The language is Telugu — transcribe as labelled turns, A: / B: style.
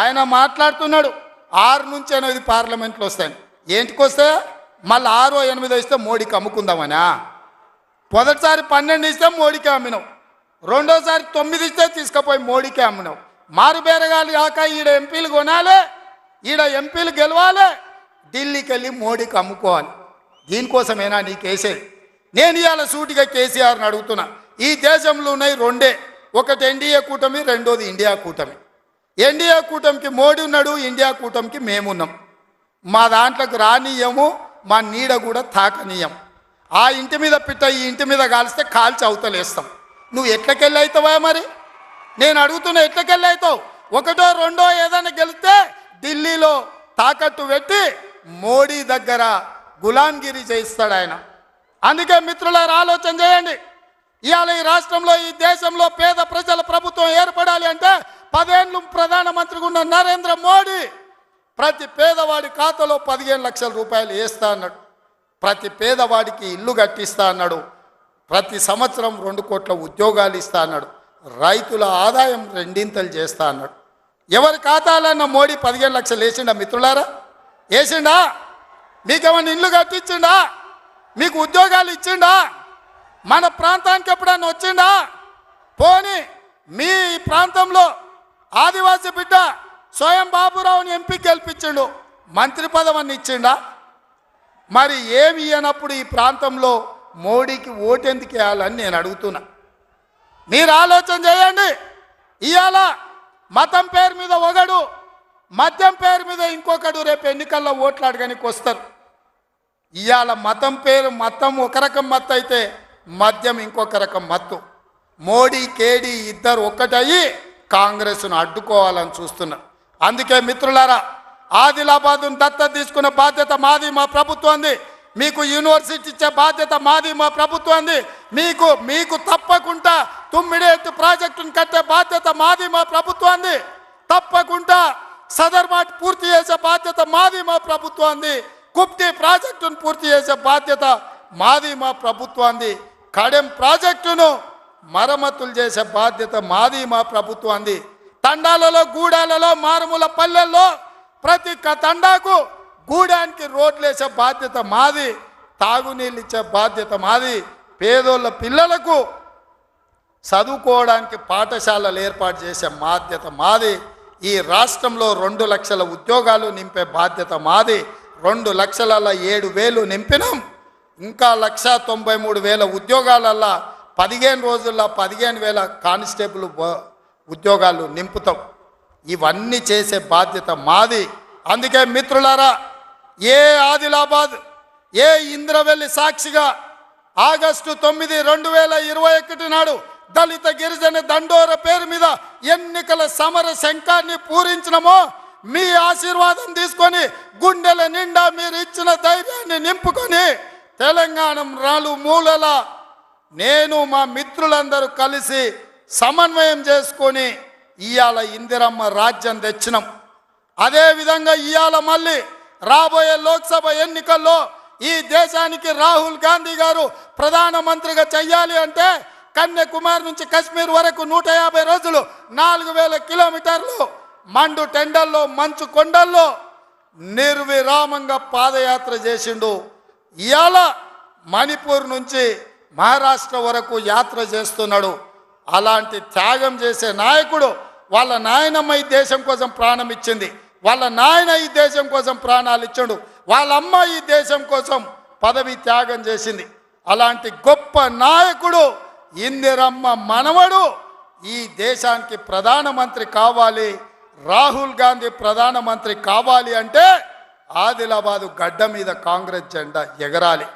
A: ఆయన మాట్లాడుతున్నాడు 6 నుంచి 8 పార్లమెంట్లు వస్తాయి. ఏంటికి వస్తే మళ్ళీ 6 8 ఇస్తే మోడీకి అమ్ముకుందామనా? మొదటిసారి 12 ఇస్తే మోడీకి అమ్మినావు, రెండోసారి 9 ఇస్తే తీసుకుపోయి మోడీకి అమ్మినావు. మారు బేరగాలు కాక ఈడ ఎంపీలు కొనాలి, ఈడ ఎంపీలు గెలవాలి, ఢిల్లీకి వెళ్ళి మోడీకి అమ్ముకోవాలి. దీనికోసమేనా నీకు వేసేది? నేను ఇవాళ సూటిగా కేసీఆర్ని అడుగుతున్నా. ఈ దేశంలో ఉన్నాయి 2, ఒకటి ఎన్డీఏ కూటమి, రెండోది ఇండియా కూటమి. ఎన్డీఏ కూటమికి మోడీ ఉన్నాడు, ఇండియా కూటమికి మేమున్నాం. మా దాంట్లోకి రానీయము, మా నీడ కూడా తాకనీయం. ఆ ఇంటి మీద పిట్ట ఈ ఇంటి మీద కాలిస్తే కాల్చి అవతలేస్తాం. నువ్వు ఎట్లకెళ్ళి అవుతావా? మరి నేను అడుగుతున్నా, ఎట్లకెళ్ళి అవుతావు? 1 2 ఏదైనా గెలిస్తే ఢిల్లీలో తాకట్టు పెట్టి మోడీ దగ్గర గులాంగిరి చేయిస్తాడు ఆయన. అందుకే మిత్రులారా, ఆలోచన చేయండి. ఇవాళ ఈ రాష్ట్రంలో, ఈ దేశంలో పేద ప్రజల ప్రభుత్వం ఏర్పడాలి అంటే 10 ఏళ్ళు ప్రధానమంత్రిగా ఉన్న నరేంద్ర మోడీ ప్రతి పేదవాడి ఖాతాలో 15 లక్షల రూపాయలు వేస్తా అన్నాడు. ప్రతి పేదవాడికి ఇల్లు కట్టిస్తా అన్నాడు. ప్రతి సంవత్సరం 2 కోట్ల ఉద్యోగాలు ఇస్తా అన్నాడు. రైతుల ఆదాయం 2 చేస్తా అన్నాడు. ఎవరి ఖాతాలన్నా మోడీ 15 లక్షలు వేసిండా? మిత్రులారా, వేసిండా? మీకేమన్నా ఇల్లు కట్టించిండా? మీకు ఉద్యోగాలు ఇచ్చిండా? మన ప్రాంతానికి ఎప్పుడన్నా వచ్చిండా? పోనీ మీ ప్రాంతంలో ఆదివాసీ బిడ్డ స్వయం బాబురావుని ఎంపీ గెలిపించిండు, మంత్రి పదవిని ఇచ్చిండా? మరి ఏమి ఇయ్యనప్పుడు ఈ ప్రాంతంలో మోడీకి ఓటెందుకు వేయాలని నేను అడుగుతున్నా. మీరు ఆలోచన చేయండి. ఇవాళ మతం పేరు మీద ఒకడు, మద్యం పేరు మీద ఇంకొకడు రేపు ఎన్నికల్లో ఓట్లు అడగడానికి వస్తారు. ఇవాళ మతం ఒక రకం మత్తు అయితే మద్యం ఇంకొక రకం మత్తు. మోడీ కేడీ ఇద్దరు ఒక్కటయ్యి కాంగ్రెస్ను అడ్డుకోవాలని చూస్తున్నారు. అందుకే మిత్రులారా, ఆదిలాబాద్ను దత్తత తీసుకునే బాధ్యత మాది, మా ప్రభుత్వంది. మీకు యూనివర్సిటీ ఇచ్చే బాధ్యత మాది, మా ప్రభుత్వంది. మీకు తప్పకుండా తుమ్మిడేట్టు ప్రాజెక్టును కట్టే బాధ్యత మాది, మా ప్రభుత్వంది. తప్పకుండా సదర్మాట్ పూర్తి చేసే బాధ్యత మాది, మా ప్రభుత్వంది. కుప్తి ప్రాజెక్టును పూర్తి చేసే బాధ్యత మాది, మా ప్రభుత్వంది. కడెం ప్రాజెక్టును మరమ్మతులు చేసే బాధ్యత మాది, మా ప్రభుత్వంది. తండాలలో, గూడాలలో, మారుమూల పల్లెల్లో ప్రతి తండాకు గూడానికి రోడ్లు వేసే బాధ్యత మాది. తాగునీళ్ళు ఇచ్చే బాధ్యత మాది. పేదోళ్ళ పిల్లలకు చదువుకోవడానికి పాఠశాలలు ఏర్పాటు చేసే బాధ్యత మాది. ఈ రాష్ట్రంలో 2 లక్షల ఉద్యోగాలు నింపే బాధ్యత మాది. 2,07,000 నింపినాం. ఇంకా 1,93,000 ఉద్యోగాలల్లా 15 రోజుల్లో 15,000 కానిస్టేబుల్ ఉద్యోగాలు నింపుతాం. ఇవన్నీ చేసే బాధ్యత మాది. అందుకే మిత్రులారా, ఏ ఆదిలాబాద్, ఏ ఇంద్రవెల్లి సాక్షిగా ఆగస్టు 9, 2021 నాడు దళిత గిరిజన దండోర పేరు మీద ఎన్నికల సమర శంఖాన్ని పూరించినమో, మీ ఆశీర్వాదం తీసుకొని గుండెల నిండా మీరు ఇచ్చిన ధైర్యాన్ని నింపుకొని తెలంగాణ 4 మూలల నేను మా మిత్రులందరూ కలిసి సమన్వయం చేసుకొని ఇవాళ ఇందిరమ్మ రాజ్యం తెచ్చినాం. అదేవిధంగా ఇవాళ మళ్ళీ రాబోయే లోక్సభ ఎన్నికల్లో ఈ దేశానికి రాహుల్ గాంధీ గారు ప్రధానమంత్రిగా చెయ్యాలి అంటే కన్యాకుమారి నుంచి కశ్మీర్ వరకు 150 రోజులు 4,000 కిలోమీటర్లు మండు టెండల్లో, మంచు కొండల్లో నిర్విరామంగా పాదయాత్ర చేసిండు. ఇవాళ మణిపూర్ నుంచి మహారాష్ట్ర వరకు యాత్ర చేస్తున్నాడు. అలాంటి త్యాగం చేసే నాయకుడు, వాళ్ళ నాయనమ్మ ఈ దేశం కోసం ప్రాణం ఇచ్చింది, వాళ్ళ నాయన ఈ దేశం కోసం ప్రాణాలు ఇచ్చాడు, వాళ్ళ అమ్మ ఈ దేశం కోసం పదవి త్యాగం చేసింది. అలాంటి గొప్ప నాయకుడు ఇందిరమ్మ మనవడు ఈ దేశానికి ప్రధానమంత్రి కావాలి. రాహుల్ గాంధీ ప్రధానమంత్రి కావాలి అంటే ఆదిలాబాదు గడ్డ మీద కాంగ్రెస్ జెండా ఎగరాలి.